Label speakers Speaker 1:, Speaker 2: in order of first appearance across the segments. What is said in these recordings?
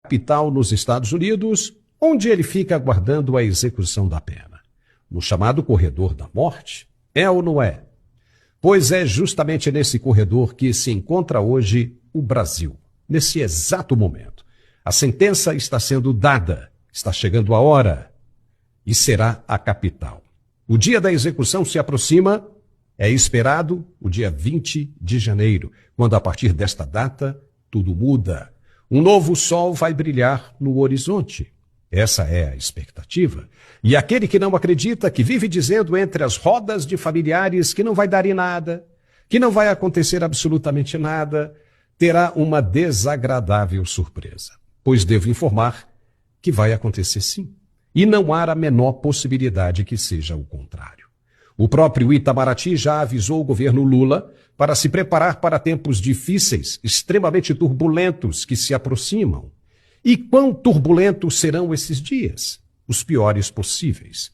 Speaker 1: capital nos Estados Unidos, onde ele fica aguardando a execução da pena. No chamado corredor da morte? É ou não é? Pois é justamente nesse corredor que se encontra hoje o Brasil, nesse exato momento. A sentença está sendo dada, está chegando a hora, e será a capital. O dia da execução se aproxima, é esperado o dia 20 de janeiro, quando a partir desta data tudo muda. Um novo sol vai brilhar no horizonte. Essa é a expectativa. E aquele que não acredita, que vive dizendo entre as rodas de familiares que não vai dar em nada, que não vai acontecer absolutamente nada, terá uma desagradável surpresa. Pois devo informar que vai acontecer sim. E não há a menor possibilidade que seja o contrário. O próprio Itamaraty já avisou o governo Lula para se preparar para tempos difíceis, extremamente turbulentos, que se aproximam. E quão turbulentos serão esses dias? Os piores possíveis.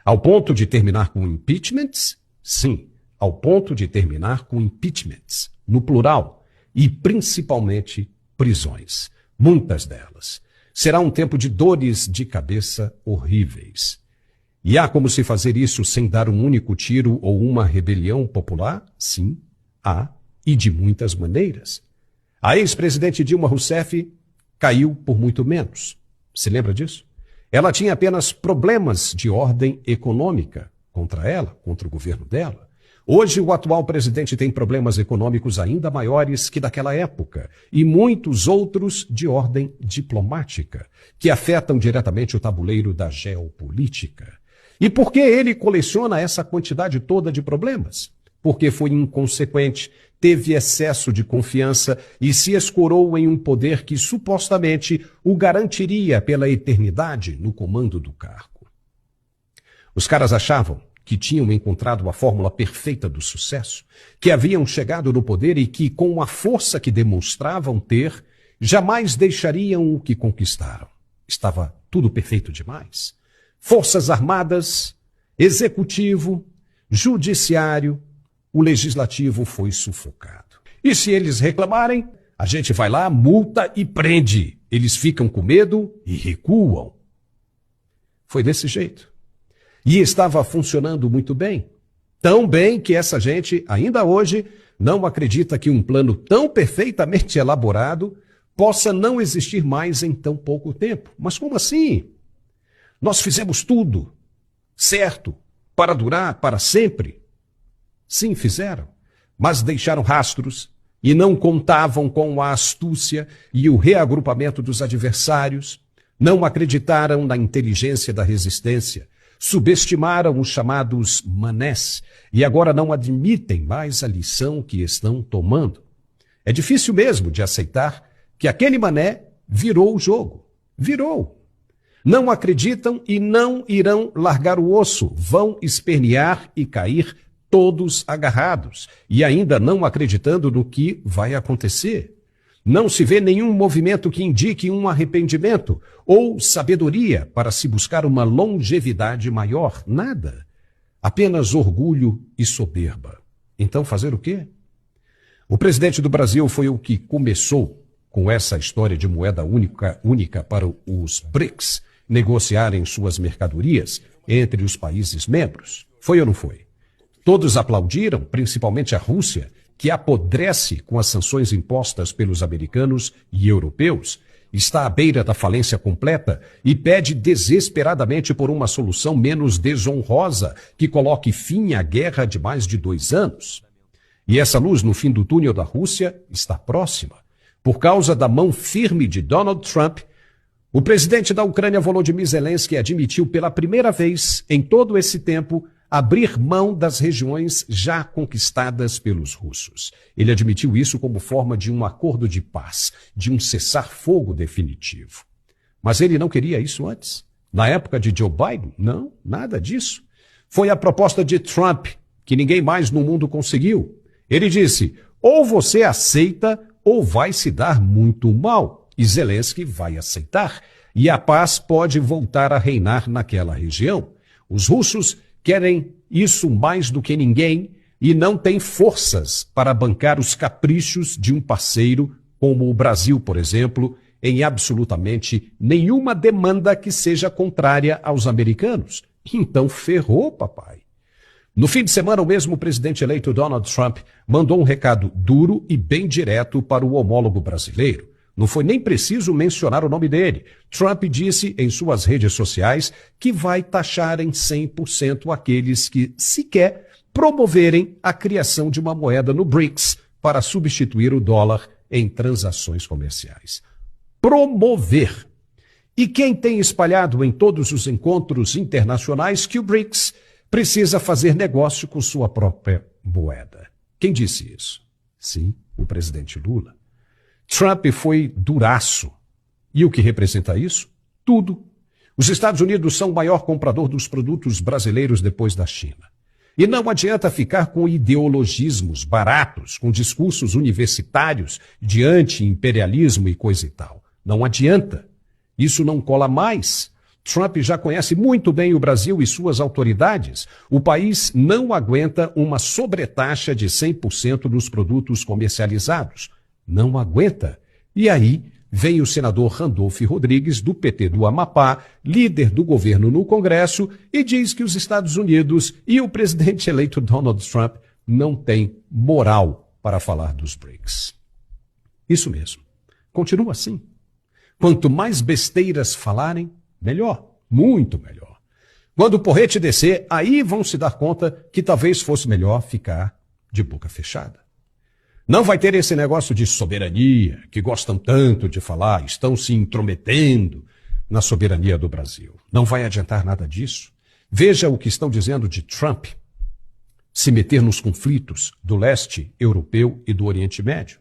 Speaker 1: Ao ponto de terminar com impeachments? Sim, ao ponto de terminar com impeachments, no plural, e principalmente prisões, muitas delas. Será um tempo de dores de cabeça horríveis. E há como se fazer isso sem dar um único tiro ou uma rebelião popular? Sim, há, e de muitas maneiras. A ex-presidente Dilma Rousseff caiu por muito menos. Se lembra disso? Ela tinha apenas problemas de ordem econômica contra ela, contra o governo dela. Hoje, o atual presidente tem problemas econômicos ainda maiores que daquela época e muitos outros de ordem diplomática, que afetam diretamente o tabuleiro da geopolítica. E por que ele coleciona essa quantidade toda de problemas? Porque foi inconsequente, teve excesso de confiança e se escorou em um poder que supostamente o garantiria pela eternidade no comando do cargo. Os caras achavam que tinham encontrado a fórmula perfeita do sucesso, que haviam chegado no poder e que, com a força que demonstravam ter, jamais deixariam o que conquistaram. Estava tudo perfeito demais. Forças Armadas, Executivo, Judiciário, o Legislativo foi sufocado. E se eles reclamarem, a gente vai lá, multa e prende. Eles ficam com medo e recuam. Foi desse jeito. E estava funcionando muito bem. Tão bem que essa gente, ainda hoje, não acredita que um plano tão perfeitamente elaborado possa não existir mais em tão pouco tempo. Mas como assim? Nós fizemos tudo certo para durar para sempre. Sim, fizeram, mas deixaram rastros e não contavam com a astúcia e o reagrupamento dos adversários, não acreditaram na inteligência da resistência, subestimaram os chamados manés e agora não admitem mais a lição que estão tomando. É difícil mesmo de aceitar que aquele mané virou o jogo. Virou. Não acreditam e não irão largar o osso, vão espernear e cair todos agarrados e ainda não acreditando no que vai acontecer. Não se vê nenhum movimento que indique um arrependimento ou sabedoria para se buscar uma longevidade maior. Nada. Apenas orgulho e soberba. Então fazer o quê? O presidente do Brasil foi o que começou com essa história de moeda única para os BRICS negociarem suas mercadorias entre os países membros. Foi ou não foi? Todos aplaudiram, principalmente a Rússia, que apodrece com as sanções impostas pelos americanos e europeus, está à beira da falência completa e pede desesperadamente por uma solução menos desonrosa que coloque fim à guerra de mais de 2 anos. E essa luz no fim do túnel da Rússia está próxima. Por causa da mão firme de Donald Trump, o presidente da Ucrânia, Volodymyr Zelensky, admitiu pela primeira vez em todo esse tempo abrir mão das regiões já conquistadas pelos russos. Ele admitiu isso como forma de um acordo de paz, de um cessar-fogo definitivo. Mas ele não queria isso antes. Na época de Joe Biden, não, nada disso. Foi a proposta de Trump, que ninguém mais no mundo conseguiu. Ele disse, ou você aceita ou vai se dar muito mal. E Zelensky vai aceitar. E a paz pode voltar a reinar naquela região. Os russos querem isso mais do que ninguém e não têm forças para bancar os caprichos de um parceiro como o Brasil, por exemplo, em absolutamente nenhuma demanda que seja contrária aos americanos. Então ferrou, papai. No fim de semana, o mesmo presidente eleito Donald Trump mandou um recado duro e bem direto para o homólogo brasileiro. Não foi nem preciso mencionar o nome dele. Trump disse em suas redes sociais que vai taxar em 100% aqueles que sequer promoverem a criação de uma moeda no BRICS para substituir o dólar em transações comerciais. Promover. E quem tem espalhado em todos os encontros internacionais que o BRICS precisa fazer negócio com sua própria moeda? Quem disse isso? Sim, o presidente Lula. Trump foi duraço. E o que representa isso? Tudo. Os Estados Unidos são o maior comprador dos produtos brasileiros depois da China. E não adianta ficar com ideologismos baratos, com discursos universitários de anti-imperialismo e coisa e tal. Não adianta. Isso não cola mais. Trump já conhece muito bem o Brasil e suas autoridades. O país não aguenta uma sobretaxa de 100% dos produtos comercializados. Não aguenta. E aí vem o senador Randolph Rodrigues, do PT do Amapá, líder do governo no Congresso, e diz que os Estados Unidos e o presidente eleito Donald Trump não têm moral para falar dos BRICS. Isso mesmo. Continua assim. Quanto mais besteiras falarem, melhor. Muito melhor. Quando o porrete descer, aí vão se dar conta que talvez fosse melhor ficar de boca fechada. Não vai ter esse negócio de soberania, que gostam tanto de falar, estão se intrometendo na soberania do Brasil. Não vai adiantar nada disso. Veja o que estão dizendo de Trump se meter nos conflitos do leste europeu e do Oriente Médio.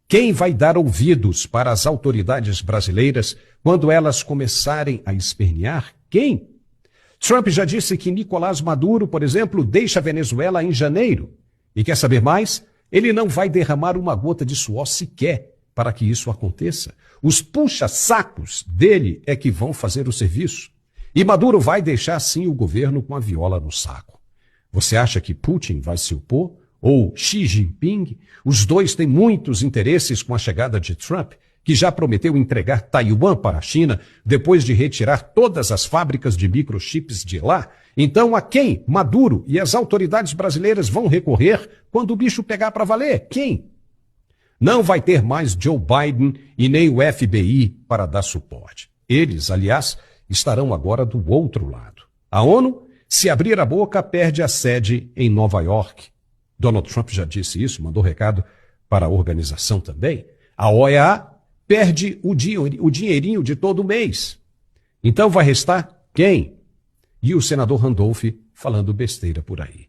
Speaker 1: Quem vai dar ouvidos para as autoridades brasileiras quando elas começarem a espernear? Quem? Trump já disse que Nicolás Maduro, por exemplo, deixa a Venezuela em janeiro. E quer saber mais? Ele não vai derramar uma gota de suor sequer para que isso aconteça. Os puxa-sacos dele é que vão fazer o serviço. E Maduro vai deixar sim o governo com a viola no saco. Você acha que Putin vai se opor? Ou Xi Jinping? Os dois têm muitos interesses com a chegada de Trump, que já prometeu entregar Taiwan para a China depois de retirar todas as fábricas de microchips de lá. Então, a quem Maduro e as autoridades brasileiras vão recorrer quando o bicho pegar para valer? Quem? Não vai ter mais Joe Biden e nem o FBI para dar suporte. Eles, aliás, estarão agora do outro lado. A ONU, se abrir a boca, perde a sede em Nova York. Donald Trump já disse isso, mandou recado para a organização também. A OEA perde o dinheirinho de todo mês. Então vai restar quem? E o senador Randolph falando besteira por aí.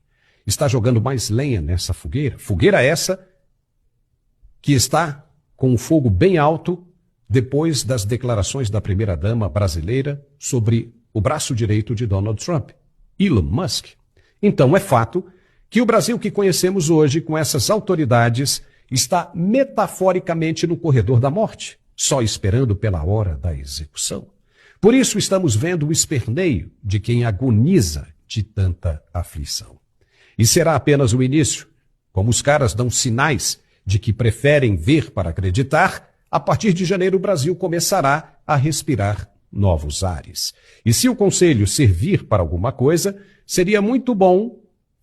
Speaker 1: Está jogando mais lenha nessa fogueira. Fogueira essa que está com o fogo bem alto depois das declarações da primeira-dama brasileira sobre o braço direito de Donald Trump, Elon Musk. Então é fato que o Brasil que conhecemos hoje, com essas autoridades, está metaforicamente no corredor da morte, só esperando pela hora da execução. Por isso estamos vendo o esperneio de quem agoniza de tanta aflição. E será apenas o início. Como os caras dão sinais de que preferem ver para acreditar, a partir de janeiro o Brasil começará a respirar novos ares. E se o Conselho servir para alguma coisa, seria muito bom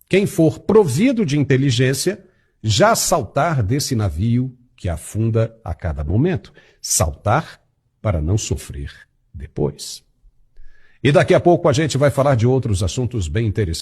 Speaker 1: quem for provido de inteligência já saltar desse navio que afunda a cada momento. Saltar para não sofrer depois. E daqui a pouco a gente vai falar de outros assuntos bem interessantes.